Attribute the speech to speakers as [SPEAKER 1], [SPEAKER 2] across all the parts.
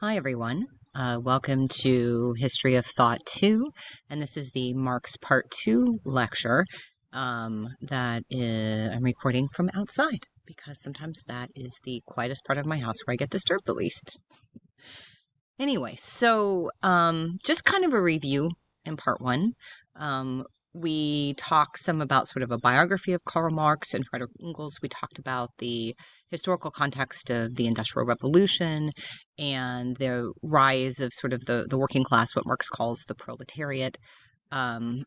[SPEAKER 1] Hi, everyone. Welcome to History of Thought 2, and this is the Marx Part 2 lecture I'm recording from outside, because sometimes that is the quietest part of my house where I get disturbed the least. Anyway, so just kind of a review in Part 1. We talked some about sort of a biography of Karl Marx and Friedrich Engels. We talked about the historical context of the Industrial Revolution and the rise of sort of the working class, what Marx calls the proletariat. And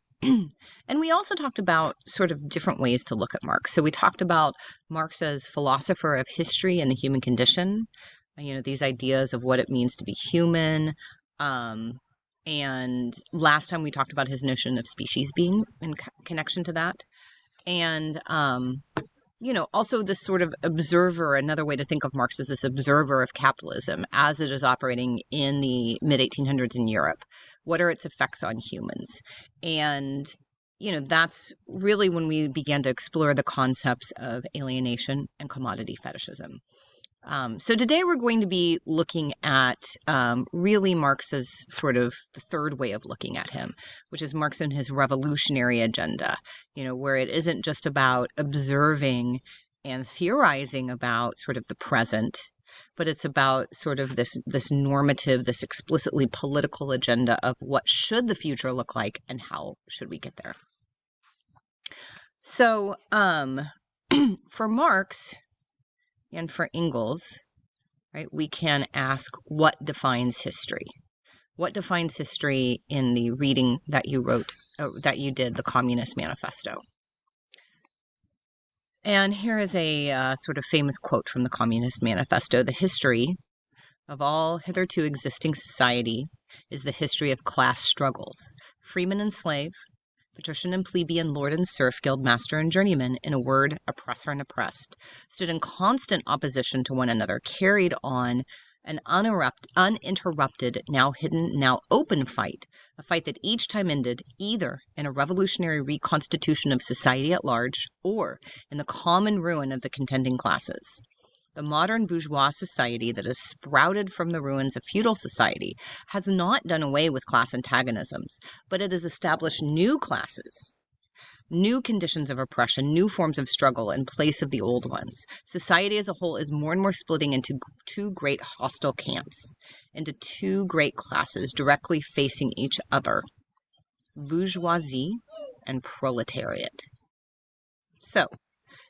[SPEAKER 1] we also talked about sort of different ways to look at Marx. So we talked about Marx as philosopher of history and the human condition, these ideas of what it means to be human. And last time we talked about his notion of species being in connection to that. And, also this sort of observer, another way to think of Marx is this observer of capitalism as it is operating in the mid-1800s in Europe. What are its effects on humans? And, that's really when we began to explore the concepts of alienation and commodity fetishism. So today we're going to be looking at really Marx's sort of the third way of looking at him, which is Marx and his revolutionary agenda, where it isn't just about observing and theorizing about sort of the present, but it's about sort of this normative, this explicitly political agenda of what should the future look like and how should we get there. So for Marx and for Engels, right, we can ask what defines history? What defines history in the reading that you wrote, that you did, the Communist Manifesto? And here is a sort of famous quote from the Communist Manifesto. The history of all hitherto existing society is the history of class struggles, freeman and slave, patrician and plebeian, lord and serf, guild master and journeyman, in a word, oppressor and oppressed, stood in constant opposition to one another, carried on an uninterrupted, now hidden, now open fight, a fight that each time ended either in a revolutionary reconstitution of society at large or in the common ruin of the contending classes. The modern bourgeois society that has sprouted from the ruins of feudal society has not done away with class antagonisms, but it has established new classes, new conditions of oppression, new forms of struggle in place of the old ones. Society as a whole is more and more splitting into two great hostile camps, into two great classes directly facing each other, bourgeoisie and proletariat. So,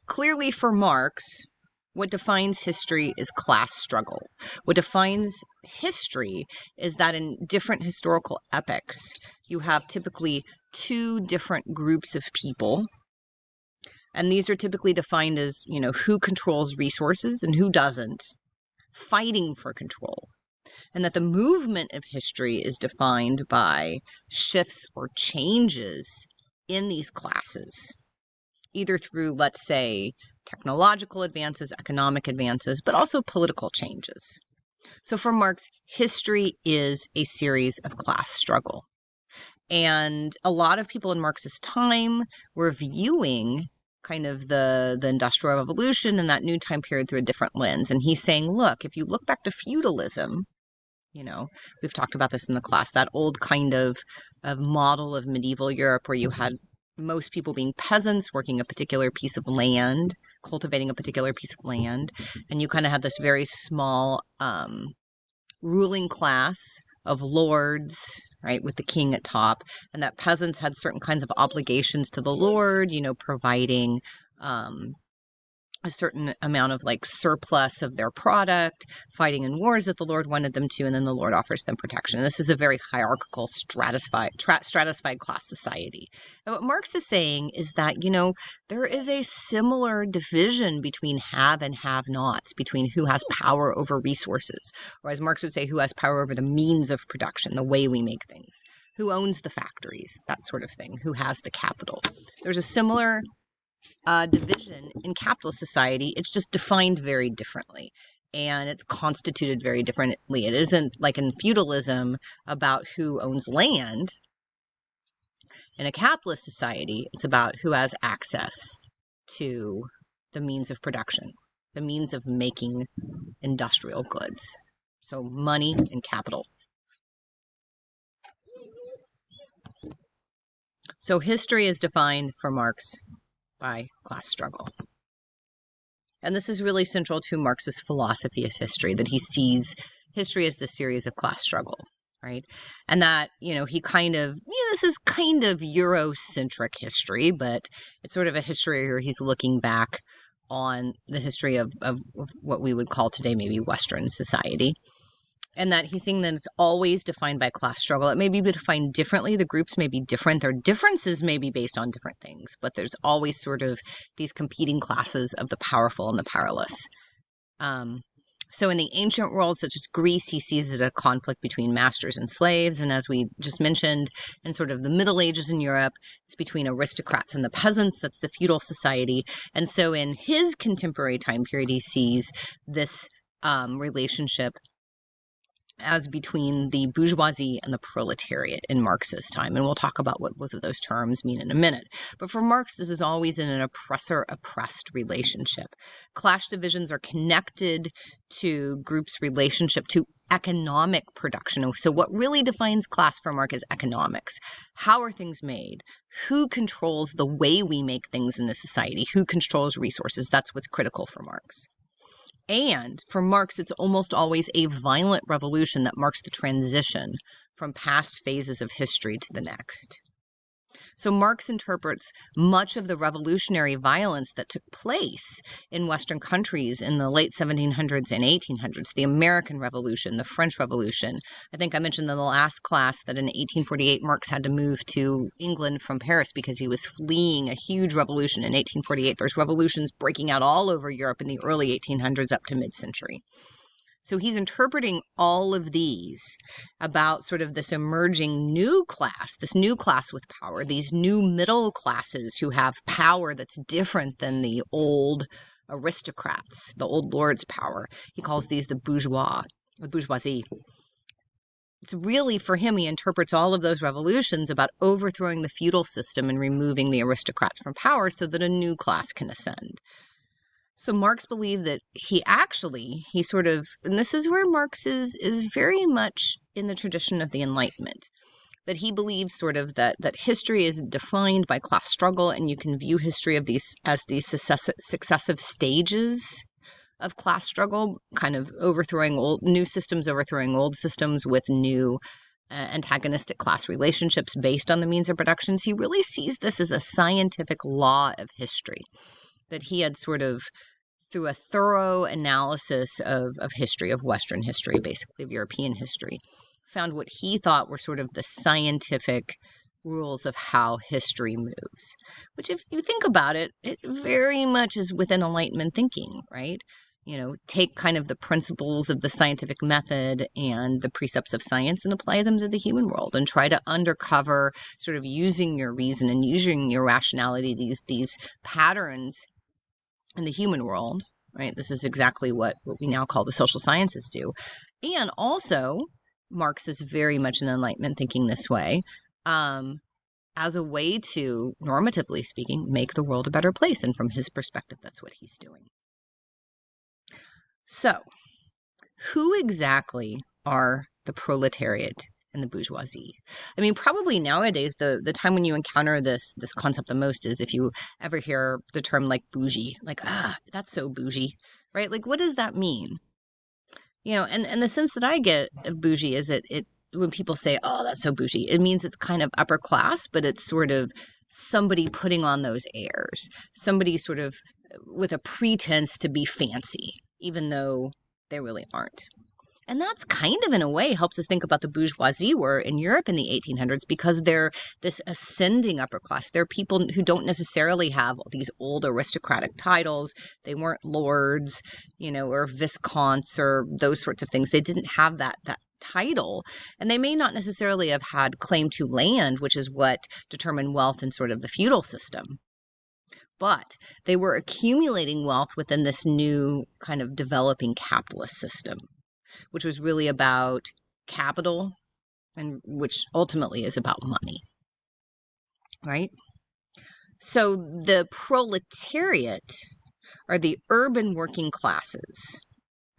[SPEAKER 1] clearly for Marx, what defines history is class struggle. What defines history is that in different historical epochs, you have typically two different groups of people. And these are typically defined as, who controls resources and who doesn't, fighting for control. And that the movement of history is defined by shifts or changes in these classes, either through, let's say, technological advances, economic advances, but also political changes. So for Marx, history is a series of class struggle. And a lot of people in Marx's time were viewing kind of the Industrial Revolution and that new time period through a different lens. And he's saying, look, if you look back to feudalism, we've talked about this in the class, that old kind of model of medieval Europe where you had most people being peasants working a particular piece of land, cultivating a particular piece of land, and you kind of had this very small ruling class of lords, right, with the king at top, and that peasants had certain kinds of obligations to the lord, providing a certain amount of surplus of their product, fighting in wars that the Lord wanted them to, and then the Lord offers them protection. This is a very hierarchical, stratified class society. And what Marx is saying is that, there is a similar division between have and have-nots, between who has power over resources, or as Marx would say, who has power over the means of production, the way we make things, who owns the factories, that sort of thing, who has the capital. There's a similar division in capitalist society. It's just defined very differently, and it's constituted very differently. It isn't like in feudalism about who owns land. In a capitalist society, it's about who has access to the means of production, the means of making industrial goods. So money and capital. So history is defined for Marx by class struggle. And this is really central to Marx's philosophy of history, that he sees history as the series of class struggle, right? And that, he kind of, this is kind of Eurocentric history, but it's sort of a history where he's looking back on the history of what we would call today maybe Western society. And that he's seeing that it's always defined by class struggle. It may be defined differently. The groups may be different. Their differences may be based on different things, but there's always sort of these competing classes of the powerful and the powerless. So in the ancient world, such as Greece, he sees it a conflict between masters and slaves. And as we just mentioned, in sort of the Middle Ages in Europe, it's between aristocrats and the peasants. That's the feudal society. And so in his contemporary time period, he sees this relationship as between the bourgeoisie and the proletariat in Marx's time. And we'll talk about what both of those terms mean in a minute. But for Marx, this is always in an oppressor-oppressed relationship. Class divisions are connected to groups' relationship to economic production. So what really defines class for Marx is economics. How are things made? Who controls the way we make things in the society? Who controls resources? That's what's critical for Marx. And for Marx, it's almost always a violent revolution that marks the transition from past phases of history to the next. So Marx interprets much of the revolutionary violence that took place in Western countries in the late 1700s and 1800s, the American Revolution, the French Revolution. I think I mentioned in the last class that in 1848, Marx had to move to England from Paris because he was fleeing a huge revolution in 1848. There's revolutions breaking out all over Europe in the early 1800s up to mid-century. So he's interpreting all of these about sort of this emerging new class, this new class with power, these new middle classes who have power that's different than the old aristocrats, the old lords' power. He calls these the bourgeoisie. It's really, for him, he interprets all of those revolutions about overthrowing the feudal system and removing the aristocrats from power so that a new class can ascend. So Marx believed that he sort of, and this is where Marx is very much in the tradition of the Enlightenment, that he believes sort of that history is defined by class struggle, and you can view history of these as these successive stages of class struggle, kind of overthrowing new systems, overthrowing old systems with new antagonistic class relationships based on the means of production. So he really sees this as a scientific law of history, that he had sort of, through a thorough analysis of history, of Western history, basically of European history, found what he thought were sort of the scientific rules of how history moves, which, if you think about it, it very much is within Enlightenment thinking, right? Take kind of the principles of the scientific method and the precepts of science and apply them to the human world and try to uncover, sort of using your reason and using your rationality, these patterns in the human world, right? This is exactly what we now call the social sciences do. And also, Marx is very much in Enlightenment thinking this way, as a way to, normatively speaking, make the world a better place. And from his perspective, that's what he's doing. So, who exactly are the proletariat and the bourgeoisie? I mean, probably nowadays, the time when you encounter this concept the most is if you ever hear the term like bougie, like, that's so bougie, right? Like, what does that mean? And the sense that I get of bougie is that when people say, oh, that's so bougie, it means it's kind of upper class, but it's sort of somebody putting on those airs, somebody sort of with a pretense to be fancy, even though they really aren't. And that's kind of, in a way, helps us think about the bourgeoisie were in Europe in the 1800s, because they're this ascending upper class. They're people who don't necessarily have these old aristocratic titles. They weren't lords, or viscounts or those sorts of things. They didn't have that title. And they may not necessarily have had claim to land, which is what determined wealth in sort of the feudal system. But they were accumulating wealth within this new kind of developing capitalist system, which was really about capital, and which ultimately is about money, right? So the proletariat are the urban working classes,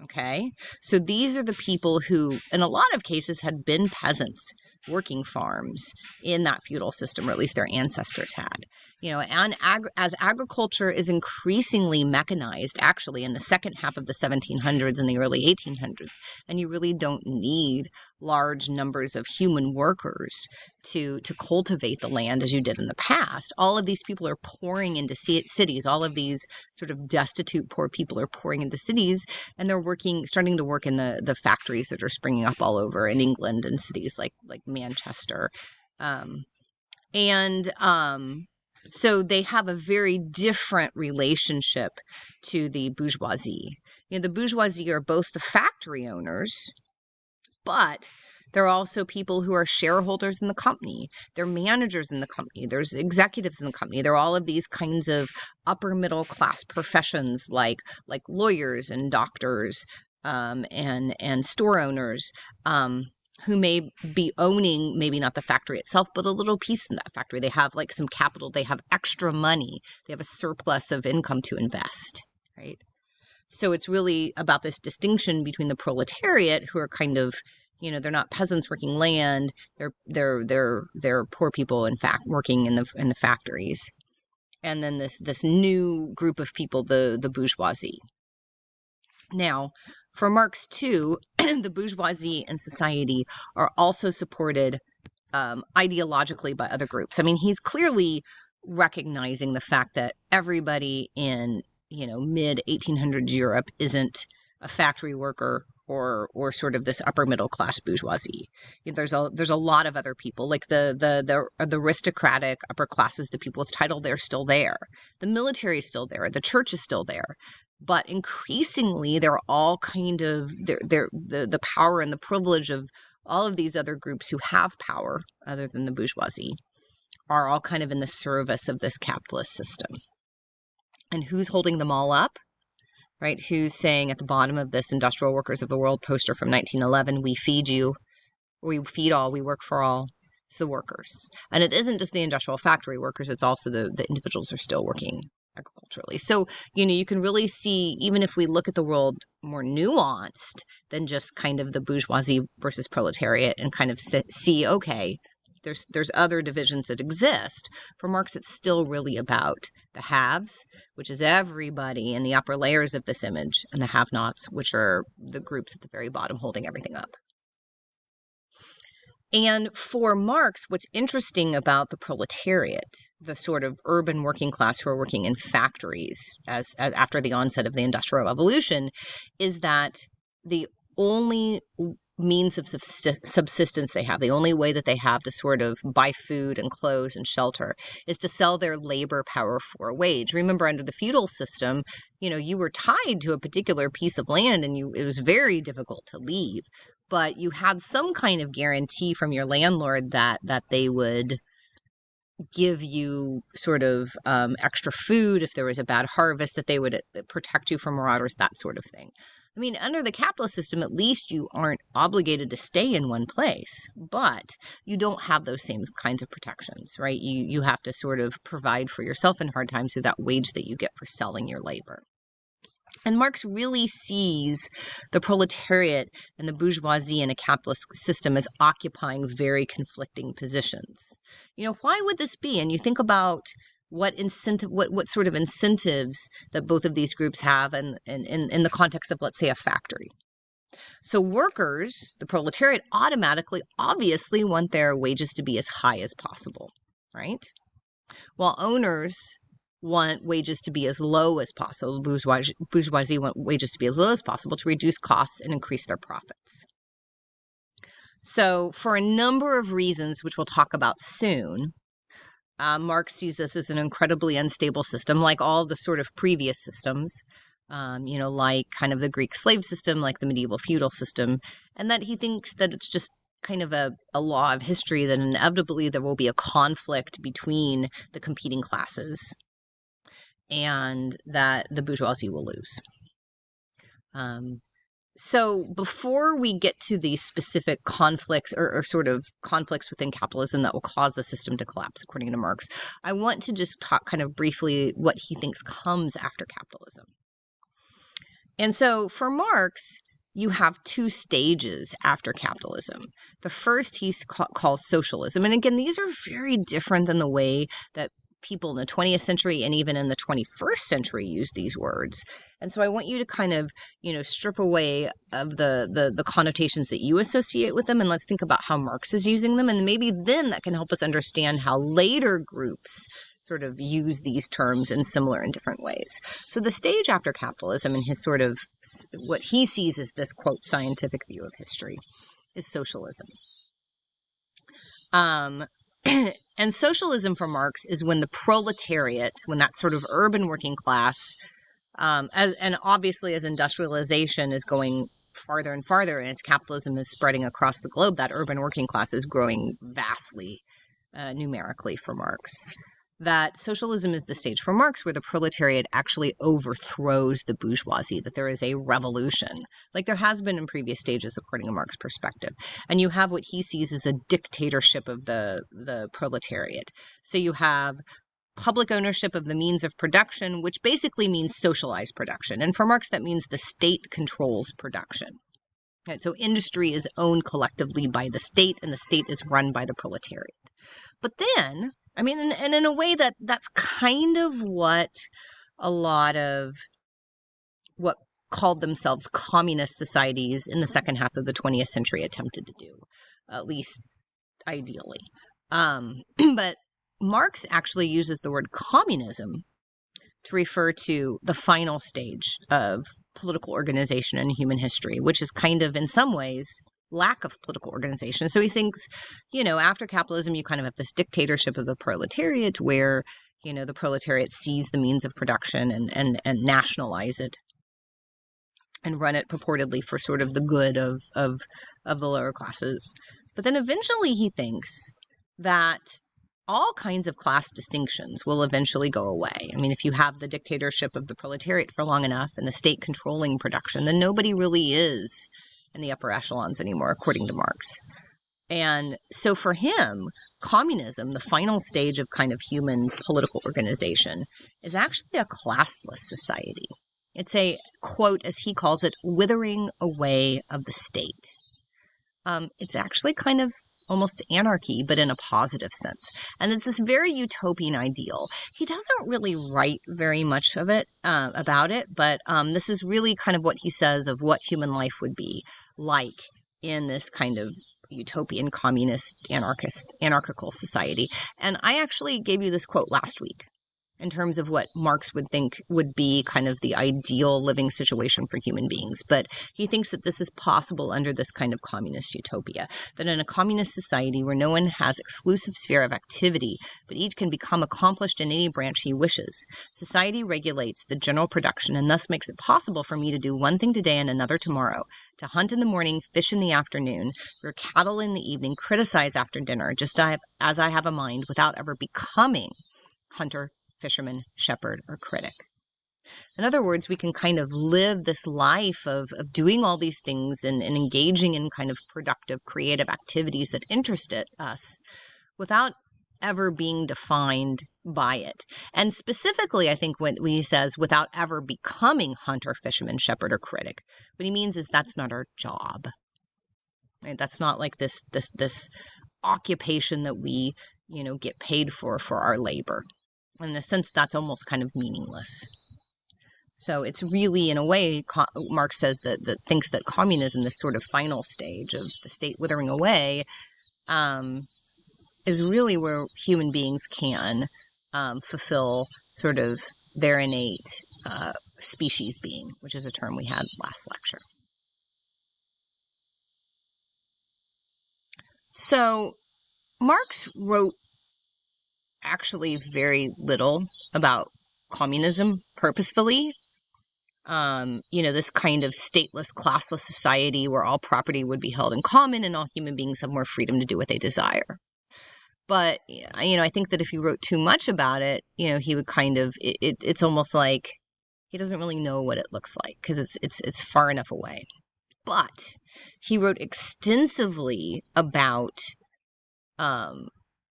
[SPEAKER 1] Okay, so these are the people who, in a lot of cases, had been peasants working farms in that feudal system, or at least their ancestors had. And as agriculture is increasingly mechanized, actually, in the second half of the 1700s and the early 1800s, and you really don't need large numbers of human workers to cultivate the land as you did in the past. All of these people are pouring into cities. All of these sort of destitute, poor people are pouring into cities, and they're starting to work in the factories that are springing up all over in England and cities like Manchester. So they have a very different relationship to the bourgeoisie. The bourgeoisie are both the factory owners, but there are also people who are shareholders in the company. They're managers in the company. There's executives in the company. There are all of these kinds of upper middle class professions like lawyers and doctors and store owners who may be owning maybe not the factory itself, but a little piece in that factory. They have like some capital. They have extra money. They have a surplus of income to invest, right? So it's really about this distinction between the proletariat, who are kind of, they're not peasants working land. They're poor people, in fact, working in the factories. And then this new group of people, the bourgeoisie. Now, for Marx too, the bourgeoisie and society are also supported ideologically by other groups. I mean, he's clearly recognizing the fact that everybody in mid 1800s Europe isn't a factory worker or sort of this upper middle class bourgeoisie. There's a lot of other people, like the aristocratic upper classes, the people with title. They're still there. The military is still there. The church is still there. But increasingly, they're all kind of the power and the privilege of all of these other groups who have power, other than the bourgeoisie, are all kind of in the service of this capitalist system. And who's holding them all up? Right? Who's saying at the bottom of this Industrial Workers of the World poster from 1911, we feed you, we feed all, we work for all. It's the workers. And it isn't just the industrial factory workers, it's also the individuals who are still working agriculturally. So, you can really see, even if we look at the world more nuanced than just kind of the bourgeoisie versus proletariat, and kind of see, okay, there's other divisions that exist. For Marx, it's still really about the haves, which is everybody in the upper layers of this image, and the have-nots, which are the groups at the very bottom holding everything up. And for Marx, what's interesting about the proletariat, the sort of urban working class who are working in factories as after the onset of the Industrial Revolution, is that the only means of subsistence they have, the only way that they have to sort of buy food and clothes and shelter, is to sell their labor power for a wage. Remember, under the feudal system, you were tied to a particular piece of land, and it was very difficult to leave. But you had some kind of guarantee from your landlord that they would give you sort of extra food if there was a bad harvest, that they would protect you from marauders, that sort of thing. I mean, under the capitalist system, at least you aren't obligated to stay in one place, but you don't have those same kinds of protections, right? You have to sort of provide for yourself in hard times through that wage that you get for selling your labor. And Marx really sees the proletariat and the bourgeoisie in a capitalist system as occupying very conflicting positions. Why would this be? And you think about what sort of incentives that both of these groups have in the context of, let's say, a factory. So workers, the proletariat, obviously want their wages to be as high as possible, right? While owners want wages to be as low as possible. Bourgeoisie want wages to be as low as possible to reduce costs and increase their profits. So for a number of reasons, which we'll talk about soon, Marx sees this as an incredibly unstable system, like all the sort of previous systems, like kind of the Greek slave system, like the medieval feudal system, and that he thinks that it's just kind of a law of history that inevitably there will be a conflict between the competing classes, and that the bourgeoisie will lose. So before we get to the specific conflicts or sort of conflicts within capitalism that will cause the system to collapse, according to Marx, I want to just talk kind of briefly what he thinks comes after capitalism. And so for Marx, you have two stages after capitalism. The first he calls socialism. And again, these are very different than the way that people in the 20th century and even in the 21st century use these words. And so I want you to kind of, strip away of the connotations that you associate with them, and let's think about how Marx is using them. And maybe then that can help us understand how later groups sort of use these terms in similar and different ways. So the stage after capitalism and his sort of, what he sees as this, quote, scientific view of history is socialism. And socialism for Marx is when the proletariat, when that sort of urban working class, and obviously as industrialization is going farther and farther, and as capitalism is spreading across the globe, that urban working class is growing vastly numerically for Marx. That socialism is the stage for Marx where the proletariat actually overthrows the bourgeoisie, that there is a revolution, like there has been in previous stages, according to Marx's perspective. And you have what he sees as a dictatorship of the proletariat. So you have public ownership of the means of production, which basically means socialized production. And for Marx, that means the state controls production. Right? So industry is owned collectively by the state, and the state is run by the proletariat. But then, I mean, and in a way that's kind of what a lot of what called themselves communist societies in the second half of the 20th century attempted to do, at least ideally. But Marx actually uses the word communism to refer to the final stage of political organization in human history, which is kind of, in some ways, lack of political organization. So he thinks, after capitalism, you kind of have this dictatorship of the proletariat where, the proletariat seize the means of production and nationalize it and run it purportedly for sort of the good of the lower classes. But then eventually he thinks that all kinds of class distinctions will eventually go away. I mean, if you have the dictatorship of the proletariat for long enough and the state controlling production, then nobody really is in the upper echelons anymore, according to Marx. And so for him, communism, the final stage of kind of human political organization, is actually a classless society. It's a, quote, as he calls it, withering away of the state. It's actually kind of almost anarchy, but in a positive sense. And it's this very utopian ideal. He doesn't really write very much of it, about it, but this is really kind of what he says of what human life would be like in this kind of utopian, communist, anarchical society. And I actually gave you this quote last week in terms of what Marx would think would be kind of the ideal living situation for human beings. But he thinks that this is possible under this kind of communist utopia, that in a communist society where no one has exclusive sphere of activity, but each can become accomplished in any branch he wishes, society regulates the general production and thus makes it possible for me to do one thing today and another tomorrow, to hunt in the morning, fish in the afternoon, rear cattle in the evening, criticize after dinner, just as I have a mind, without ever becoming hunter, fisherman, shepherd, or critic. In other words, we can kind of live this life of doing all these things and engaging in kind of productive, creative activities that interest us without ever being defined by it. And specifically, I think when he says without ever becoming hunter, fisherman, shepherd, or critic, what he means is that's not our job. Right? That's not like this occupation that we, get paid for our labor. In a sense, that's almost kind of meaningless. So it's really, in a way, Marx says that thinks that communism, this sort of final stage of the state withering away, is really where human beings can fulfill sort of their innate species being, which is a term we had last lecture. So Marx wrote actually very little about communism purposefully. This kind of stateless, classless society where all property would be held in common and all human beings have more freedom to do what they desire. But, I think that if he wrote too much about it, he would kind of, it's almost like he doesn't really know what it looks like because it's far enough away. But he wrote extensively about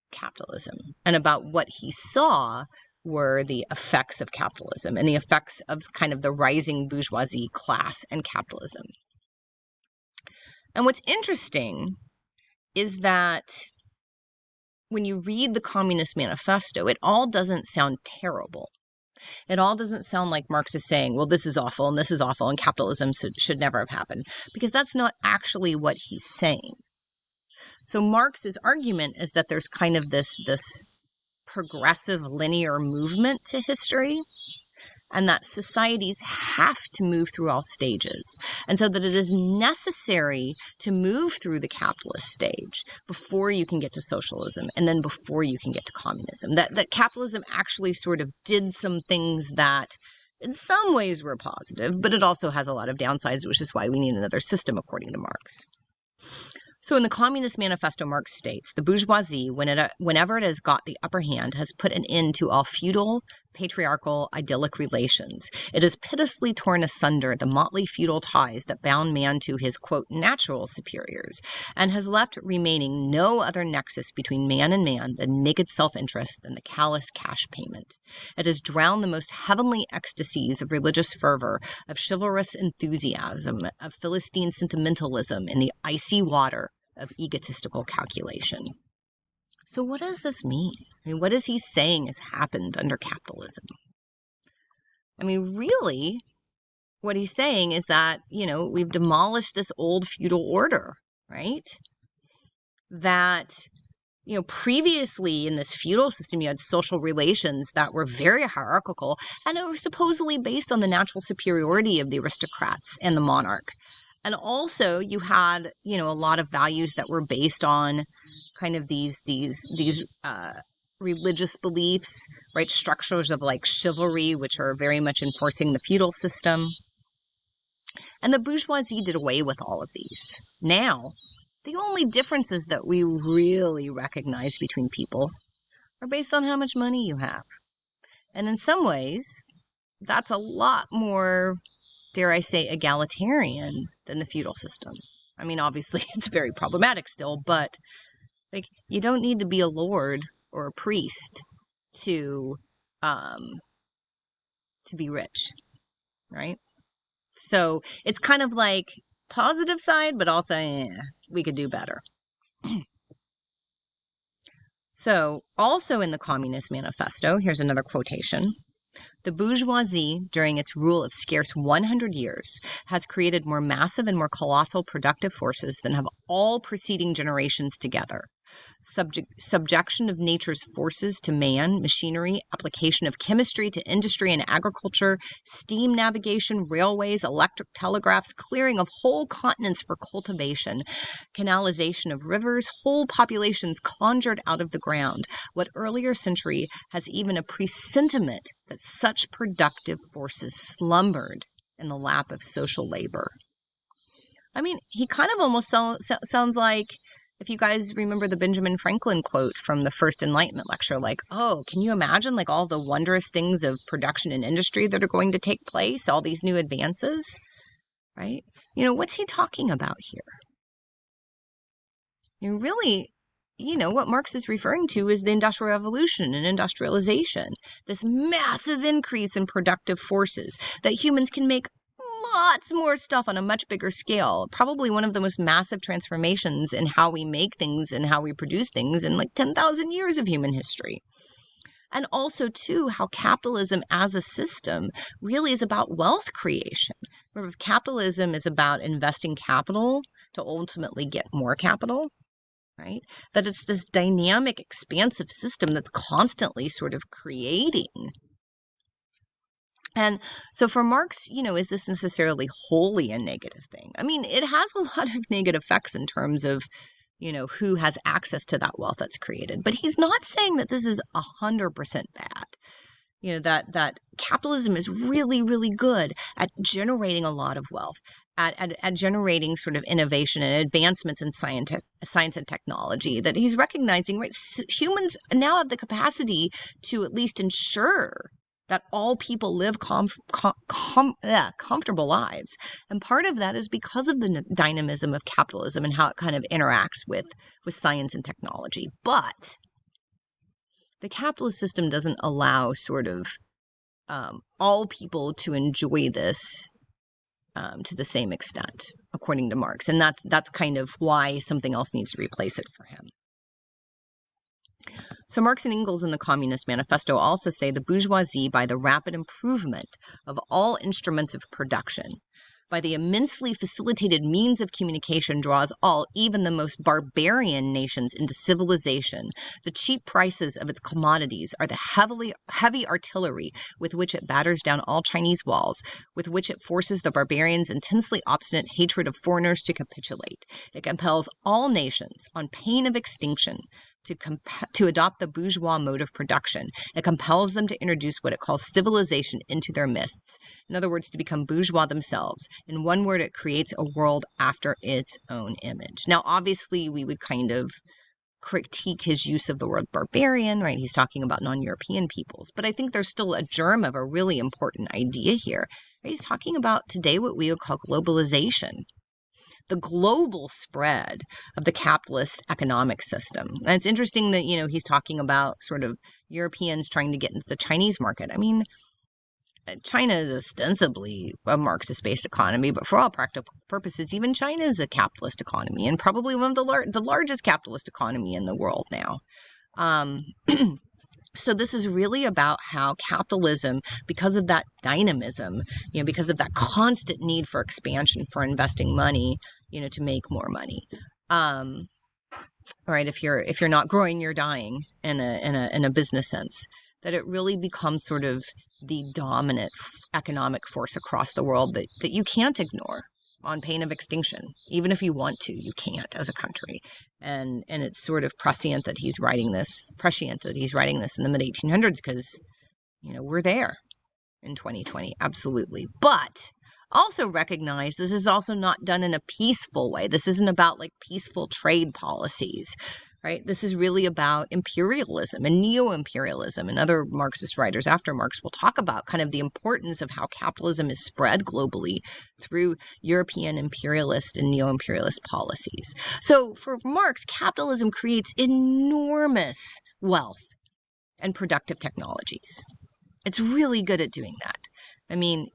[SPEAKER 1] capitalism and about what he saw were the effects of capitalism and the effects of kind of the rising bourgeoisie class and capitalism. And what's interesting is that when you read the Communist Manifesto, it all doesn't sound terrible. It all doesn't sound like Marx is saying, well, this is awful and this is awful and capitalism should never have happened, because that's not actually what he's saying. So Marx's argument is that there's kind of this progressive linear movement to history, and that societies have to move through all stages. And so that it is necessary to move through the capitalist stage before you can get to socialism, and then before you can get to communism. That capitalism actually sort of did some things that in some ways were positive, but it also has a lot of downsides, which is why we need another system, according to Marx. So in the Communist Manifesto, Marx states, the bourgeoisie, whenever it has got the upper hand, has put an end to all feudal, patriarchal, idyllic relations. It has pitilessly torn asunder the motley feudal ties that bound man to his, quote, natural superiors, and has left remaining no other nexus between man and man than naked self-interest than the callous cash payment. It has drowned the most heavenly ecstasies of religious fervor, of chivalrous enthusiasm, of Philistine sentimentalism in the icy water of egotistical calculation. So what does this mean? I mean, what is he saying has happened under capitalism? I mean, really, what he's saying is that, we've demolished this old feudal order, right? That, previously in this feudal system, you had social relations that were very hierarchical, and it was supposedly based on the natural superiority of the aristocrats and the monarch. And also you had, a lot of values that were based on kind of these religious beliefs, right? Structures of like chivalry, which are very much enforcing the feudal system. And the bourgeoisie did away with all of these. Now, the only differences that we really recognize between people are based on how much money you have. And in some ways, that's a lot more, dare I say, egalitarian than the feudal system. I mean, obviously, it's very problematic still, but you don't need to be a lord or a priest to be rich, right? So it's kind of like positive side, but also we could do better. So also in the Communist Manifesto, here's another quotation. The bourgeoisie, during its rule of scarce 100 years, has created more massive and more colossal productive forces than have all preceding generations together. Subjection of nature's forces to man, machinery, application of chemistry to industry and agriculture, steam navigation, railways, electric telegraphs, clearing of whole continents for cultivation, canalization of rivers, whole populations conjured out of the ground. What earlier century has even a presentiment that such productive forces slumbered in the lap of social labor? I mean, he kind of almost sounds like, if you guys remember the Benjamin Franklin quote from the first Enlightenment lecture, like, oh, can you imagine like all the wondrous things of production and industry that are going to take place, all these new advances, right? What's he talking about here? Really, what Marx is referring to is the Industrial Revolution and industrialization, this massive increase in productive forces that humans can make lots more stuff on a much bigger scale. Probably one of the most massive transformations in how we make things and how we produce things in like 10,000 years of human history. And also, too, how capitalism as a system really is about wealth creation. Remember, capitalism is about investing capital to ultimately get more capital, right? That it's this dynamic, expansive system that's constantly sort of creating. And so for Marx, is this necessarily wholly a negative thing? I mean, it has a lot of negative effects in terms of, who has access to that wealth that's created. But he's not saying that this is 100% bad. That capitalism is really, really good at generating a lot of wealth, at generating sort of innovation and advancements in science and technology, that he's recognizing, right? Humans now have the capacity to at least ensure that all people live comfortable lives. And part of that is because of the dynamism of capitalism and how it kind of interacts with science and technology. But the capitalist system doesn't allow sort of all people to enjoy this to the same extent, according to Marx. And that's kind of why something else needs to replace it for him. So Marx and Engels in the Communist Manifesto also say the bourgeoisie, by the rapid improvement of all instruments of production, by the immensely facilitated means of communication, draws all, even the most barbarian nations, into civilization. The cheap prices of its commodities are the heavy artillery with which it batters down all Chinese walls, with which it forces the barbarians' intensely obstinate hatred of foreigners to capitulate. It compels all nations, on pain of extinction, to adopt the bourgeois mode of production. It compels them to introduce what it calls civilization into their midst. In other words, to become bourgeois themselves. In one word, it creates a world after its own image. Now, obviously, we would kind of critique his use of the word barbarian, right? He's talking about non-European peoples. But I think there's still a germ of a really important idea here. Right? He's talking about today what we would call globalization. The global spread of the capitalist economic system. And it's interesting that, he's talking about sort of Europeans trying to get into the Chinese market. I mean, China is ostensibly a Marxist-based economy, but for all practical purposes, even China is a capitalist economy and probably one of the largest capitalist economy in the world now. So this is really about how capitalism, because of that dynamism, because of that constant need for expansion, for investing money, to make more money. Right? If you're not growing, you're dying in a business sense. That it really becomes sort of the dominant economic force across the world that you can't ignore on pain of extinction. Even if you want to, you can't as a country. And it's sort of prescient that he's writing this in the mid-1800s because, we're there in 2020. Absolutely. But also recognize this is also not done in a peaceful way. This isn't about like peaceful trade policies. Right? This is really about imperialism and neo-imperialism, and other Marxist writers after Marx will talk about kind of the importance of how capitalism is spread globally through European imperialist and neo-imperialist policies. So for Marx, capitalism creates enormous wealth and productive technologies. It's really good at doing that. I mean,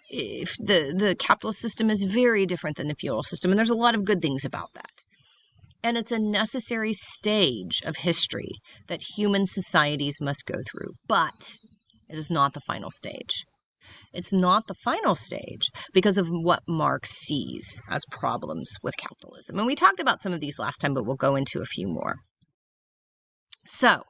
[SPEAKER 1] if the capitalist system is very different than the feudal system, and there's a lot of good things about that. And it's a necessary stage of history that human societies must go through. But it is not the final stage. It's not the final stage because of what Marx sees as problems with capitalism. And we talked about some of these last time, but we'll go into a few more. So,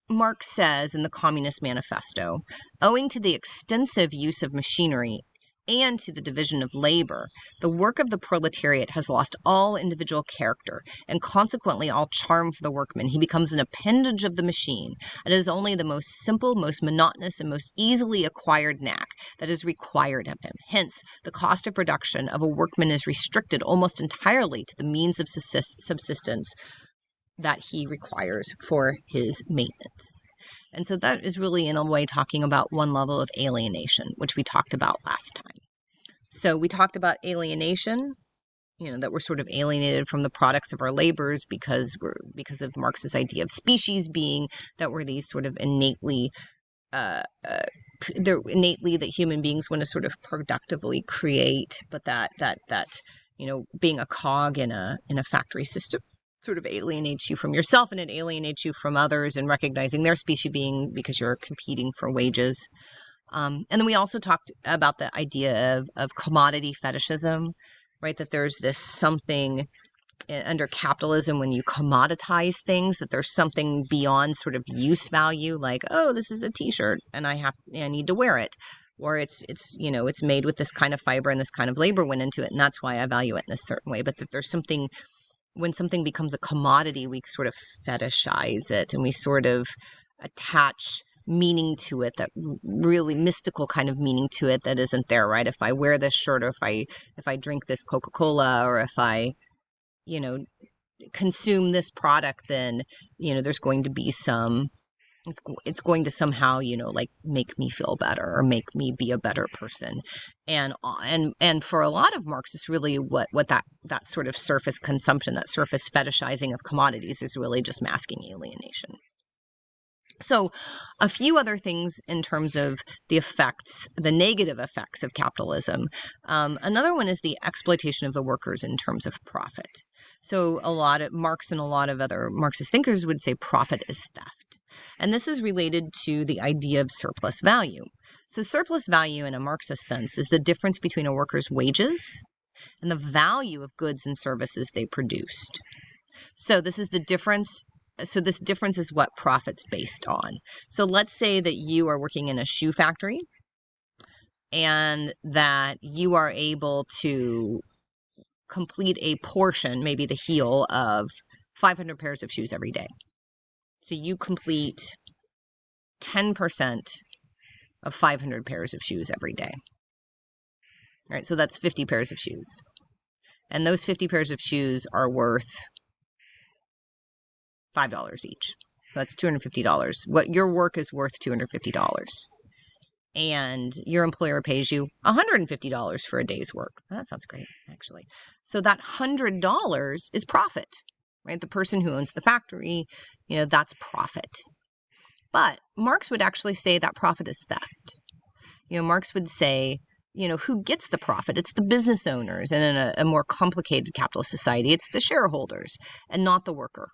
[SPEAKER 1] Marx says in the Communist Manifesto, owing to the extensive use of machinery and to the division of labor, the work of the proletariat has lost all individual character and consequently all charm for the workman. He becomes an appendage of the machine, and it is only the most simple, most monotonous, and most easily acquired knack that is required of him. Hence, the cost of production of a workman is restricted almost entirely to the means of subsistence that he requires for his maintenance. And so that is really, in a way, talking about one level of alienation, which we talked about last time. So we talked about alienation, that we're sort of alienated from the products of our labors because of Marx's idea of species being that we're these sort of innately that human beings want to sort of productively create, but that being a cog in a factory system sort of alienates you from yourself, and it alienates you from others, and recognizing their species being because you're competing for wages. And then we also talked about the idea of commodity fetishism, right? That there's this something under capitalism when you commoditize things, that there's something beyond sort of use value, like, oh, this is a t-shirt and I need to wear it. Or it's made with this kind of fiber and this kind of labor went into it, and that's why I value it in a certain way. But that there's something, when something becomes a commodity, we sort of fetishize it and we sort of attach meaning to it, that really mystical kind of meaning to it that isn't there, right? If I wear this shirt, or if I drink this Coca-Cola, or if I, consume this product, then, there's going to be some it's going to somehow, like make me feel better or make me be a better person. And for a lot of Marxists, really what that sort of surface consumption, that surface fetishizing of commodities is really just masking alienation. So a few other things in terms of the effects, the negative effects of capitalism. Another one is the exploitation of the workers in terms of profit. So a lot of Marx and a lot of other Marxist thinkers would say profit is theft. And this is related to the idea of surplus value. So surplus value in a Marxist sense is the difference between a worker's wages and the value of goods and services they produced. So this is the difference. So this difference is what profit's based on. So let's say that you are working in a shoe factory and that you are able to complete a portion, maybe the heel, of 500 pairs of shoes every day. So you complete 10% of 500 pairs of shoes every day. All right, so that's 50 pairs of shoes. And those 50 pairs of shoes are worth $5 each. That's $250. What your work is worth $250. And your employer pays you $150 for a day's work. That sounds great, actually. So that $100 is profit, right? The person who owns the factory, that's profit. But Marx would actually say that profit is theft. Marx would say, who gets the profit? It's the business owners. And in a more complicated capitalist society, it's the shareholders and not the worker.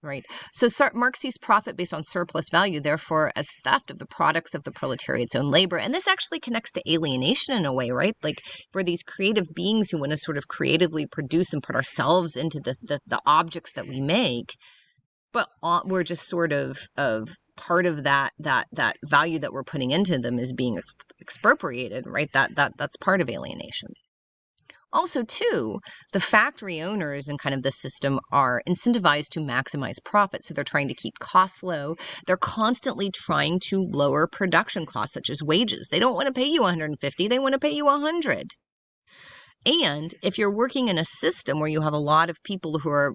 [SPEAKER 1] Right. So Marx sees profit based on surplus value, therefore, as theft of the products of the proletariat's own labor. And this actually connects to alienation in a way, right? Like for these creative beings who want to sort of creatively produce and put ourselves into the objects that we make, but we're just sort of part of that value that we're putting into them is being expropriated, right? That's part of alienation. Also, too, the factory owners in kind of this system are incentivized to maximize profit. So they're trying to keep costs low. They're constantly trying to lower production costs, such as wages. They don't want to pay you $150. They want to pay you $100. And if you're working in a system where you have a lot of people who are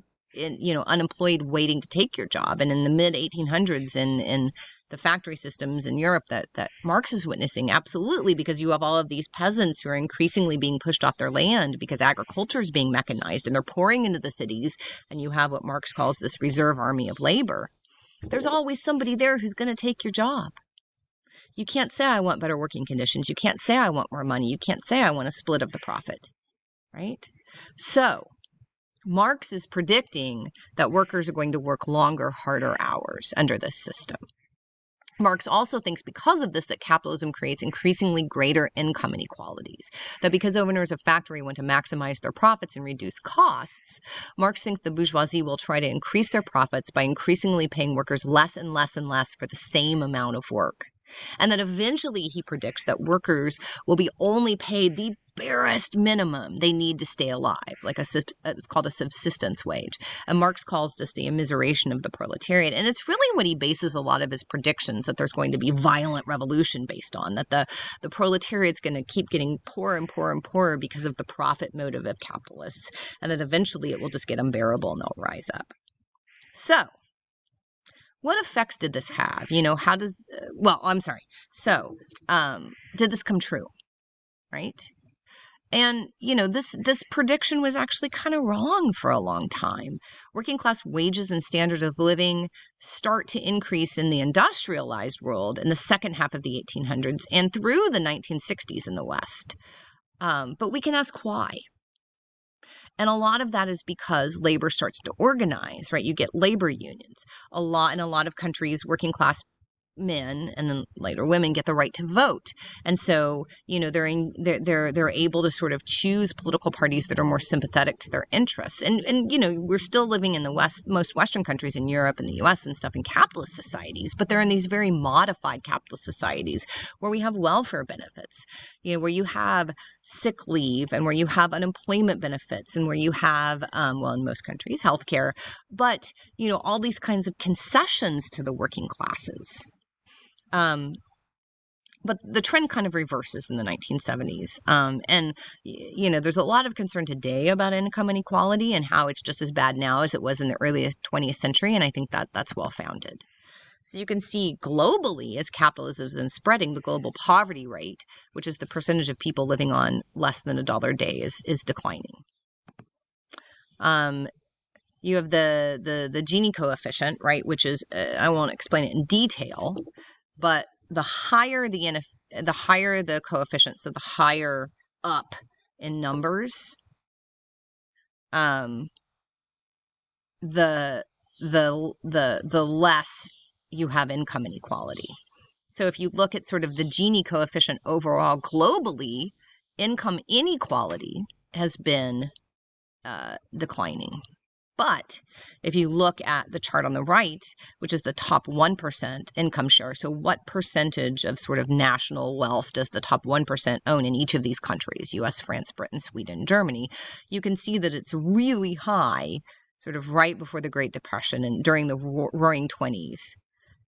[SPEAKER 1] unemployed waiting to take your job, and in the mid 1800s in the factory systems in Europe that Marx is witnessing, absolutely, because you have all of these peasants who are increasingly being pushed off their land because agriculture is being mechanized and they're pouring into the cities, and you have what Marx calls this reserve army of labor. There's always somebody there who's going to take your job. You can't say, I want better working conditions. You can't say, I want more money. You can't say, I want a split of the profit, right? So Marx is predicting that workers are going to work longer, harder hours under this system. Marx also thinks because of this that capitalism creates increasingly greater income inequalities, that because owners of factory want to maximize their profits and reduce costs, Marx thinks the bourgeoisie will try to increase their profits by increasingly paying workers less and less and less for the same amount of work. And that eventually he predicts that workers will be only paid the barest minimum they need to stay alive, like it's called a subsistence wage. And Marx calls this the immiseration of the proletariat. And it's really what he bases a lot of his predictions that there's going to be violent revolution based on, that the proletariat's going to keep getting poorer and poorer and poorer because of the profit motive of capitalists, and that eventually it will just get unbearable and they'll rise up. So what effects did this have? So, did this come true? Right? And, this prediction was actually kind of wrong for a long time. Working class wages and standards of living start to increase in the industrialized world in the second half of the 1800s and through the 1960s in the West. But we can ask why. And a lot of that is because labor starts to organize, right? You get labor unions. In a lot of countries, working class men and then later women get the right to vote. And so, they're able to sort of choose political parties that are more sympathetic to their interests. And we're still living in the most Western countries in Europe and the US and stuff in capitalist societies, but they're in these very modified capitalist societies where we have welfare benefits, where you have sick leave and where you have unemployment benefits and where you have, in most countries, healthcare, but, all these kinds of concessions to the working classes. But the trend kind of reverses in the 1970s. There's a lot of concern today about income inequality and how it's just as bad now as it was in the early 20th century. And I think that that's well-founded. So you can see globally, as capitalism is spreading, the global poverty rate, which is the percentage of people living on less than $1 a day, is declining. You have the Gini coefficient, right, which is, I won't explain it in detail, but the higher the coefficient, so the higher up in numbers, the less you have income inequality. So if you look at sort of the Gini coefficient overall globally, income inequality has been declining. But if you look at the chart on the right, which is the top 1% income share, so what percentage of sort of national wealth does the top 1% own in each of these countries, US, France, Britain, Sweden, Germany, you can see that it's really high, sort of right before the Great Depression and during the Roaring 20s.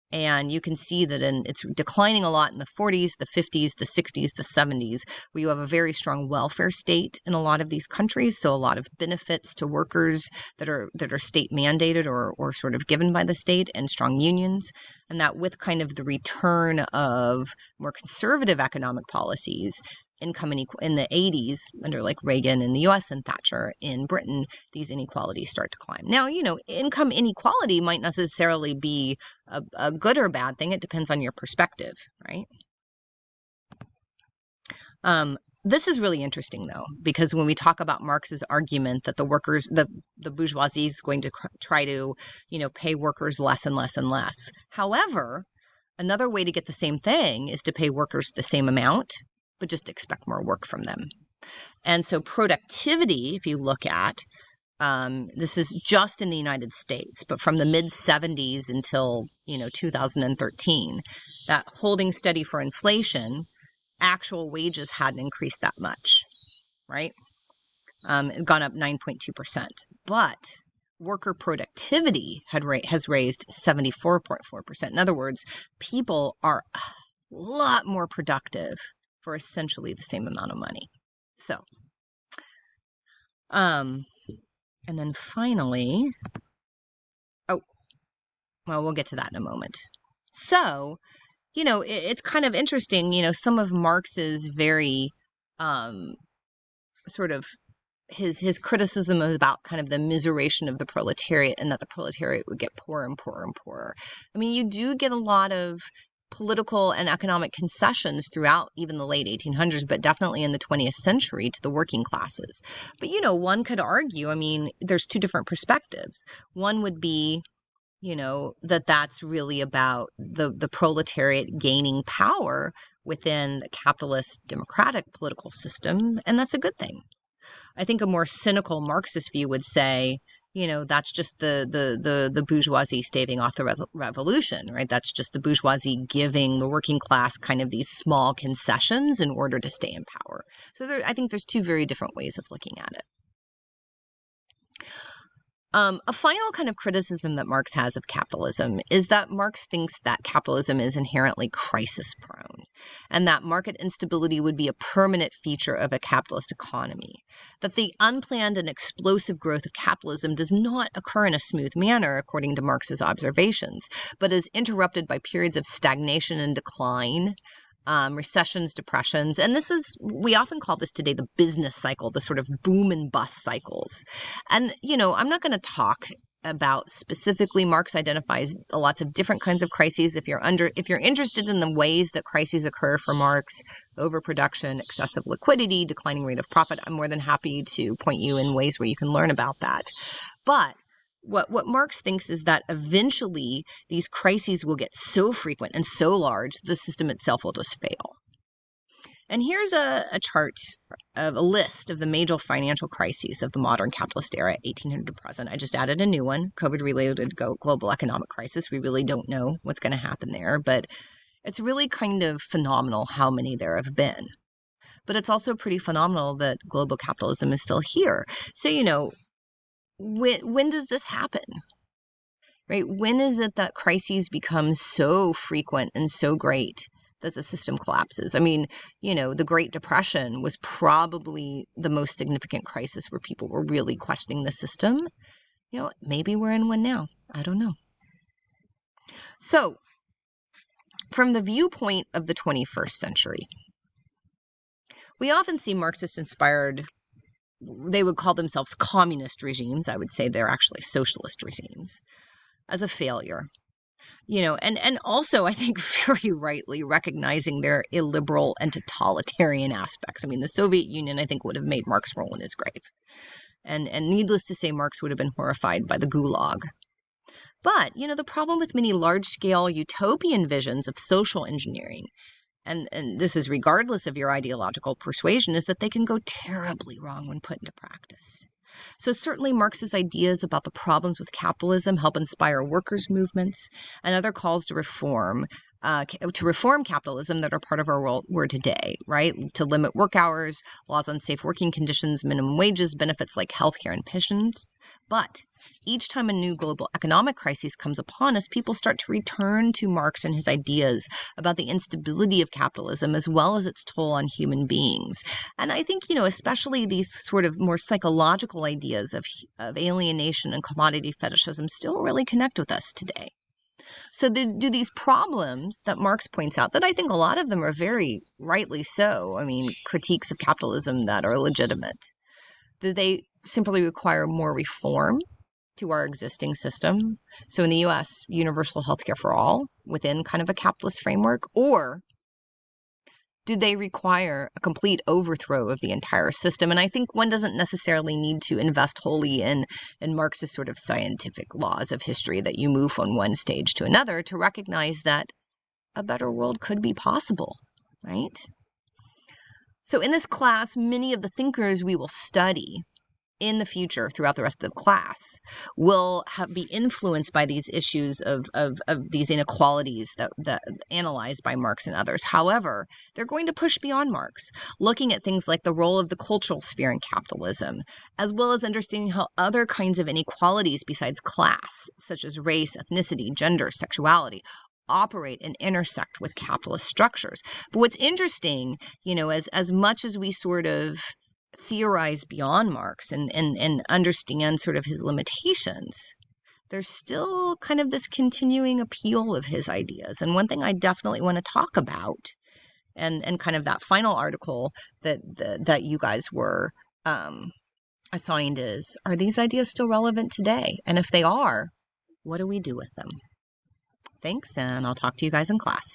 [SPEAKER 1] And you can see that it's declining a lot in the 40s, the 50s, the 60s, the 70s, where you have a very strong welfare state in a lot of these countries. So a lot of benefits to workers that are state mandated or sort of given by the state, and strong unions. And that with kind of the return of more conservative economic policies, income in the 80s under like Reagan in the US and Thatcher in Britain, these inequalities start to climb. Now, income inequality might necessarily be a good or bad thing. It depends on your perspective, right? This is really interesting, though, because when we talk about Marx's argument that the workers, the bourgeoisie is going to try to, pay workers less and less and less. However, another way to get the same thing is to pay workers the same amount, but just expect more work from them. And so productivity, if you look at, this is just in the United States, but from the mid-70s until, 2013, that holding steady for inflation, actual wages hadn't increased that much, right? It gone up 9.2%. But worker productivity has raised 74.4%. In other words, people are a lot more productive for essentially the same amount of money. So, and then finally, we'll get to that in a moment. So, it's kind of interesting, some of Marx's very sort of his criticism about kind of the immiseration of the proletariat, and that the proletariat would get poorer and poorer and poorer. I mean, you do get a lot of political and economic concessions throughout even the late 1800s, but definitely in the 20th century to the working classes. But, one could argue, I mean, there's two different perspectives. One would be, that's really about the proletariat gaining power within the capitalist democratic political system, and that's a good thing. I think a more cynical Marxist view would say, that's just the bourgeoisie staving off the revolution, right? That's just the bourgeoisie giving the working class kind of these small concessions in order to stay in power. So I think there's two very different ways of looking at it. A final kind of criticism that Marx has of capitalism is that Marx thinks that capitalism is inherently crisis-prone, and that market instability would be a permanent feature of a capitalist economy, that the unplanned and explosive growth of capitalism does not occur in a smooth manner, according to Marx's observations, but is interrupted by periods of stagnation and decline, recessions, depressions, and we often call this today the business cycle, the sort of boom and bust cycles. And, I'm not going to talk about specifically, Marx identifies lots of different kinds of crises. If you're interested in the ways that crises occur for Marx, overproduction, excessive liquidity, declining rate of profit, I'm more than happy to point you in ways where you can learn about that. But what Marx thinks is that eventually these crises will get so frequent and so large, the system itself will just fail. And here's a chart of a list of the major financial crises of the modern capitalist era, 1800 to present. I just added a new one, COVID-related global economic crisis. We really don't know what's going to happen there, but it's really kind of phenomenal how many there have been. But it's also pretty phenomenal that global capitalism is still here. So, when does this happen, right? When is it that crises become so frequent and so great that the system collapses? I mean, the Great Depression was probably the most significant crisis where people were really questioning the system. Maybe we're in one now. I don't know. So From the viewpoint of the 21st century, we often see Marxist-inspired, they would call themselves communist regimes, I would say they're actually socialist regimes, as a failure. And also, I think, very rightly recognizing their illiberal and totalitarian aspects. I mean, the Soviet Union, I think, would have made Marx roll in his grave. And needless to say, Marx would have been horrified by the Gulag. But, the problem with many large-scale utopian visions of social engineering, and this is regardless of your ideological persuasion, is that they can go terribly wrong when put into practice. So certainly Marx's ideas about the problems with capitalism help inspire workers' movements and other calls to reform capitalism that are part of our world today, right? To limit work hours, laws on safe working conditions, minimum wages, benefits like healthcare and pensions. But each time a new global economic crisis comes upon us, people start to return to Marx and his ideas about the instability of capitalism as well as its toll on human beings. And I think, especially these sort of more psychological ideas of alienation and commodity fetishism still really connect with us today. So do these problems that Marx points out, that I think a lot of them are very rightly so, I mean, critiques of capitalism that are legitimate, do they simply require more reform to our existing system? So in the U.S., universal health care for all within kind of a capitalist framework? Or do they require a complete overthrow of the entire system? And I think one doesn't necessarily need to invest wholly in Marx's sort of scientific laws of history that you move from one stage to another to recognize that a better world could be possible, right? So in this class, many of the thinkers we will study in the future throughout the rest of the class will be influenced by these issues of these inequalities that analyzed by Marx and others. However, they're going to push beyond Marx, looking at things like the role of the cultural sphere in capitalism, as well as understanding how other kinds of inequalities besides class, such as race, ethnicity, gender, sexuality, operate and intersect with capitalist structures. But what's interesting, as much as we sort of theorize beyond Marx and understand sort of his limitations, there's still kind of this continuing appeal of his ideas. And one thing I definitely want to talk about, and kind of that final article that you guys were assigned is, are these ideas still relevant today? And if they are, what do we do with them? Thanks, and I'll talk to you guys in class.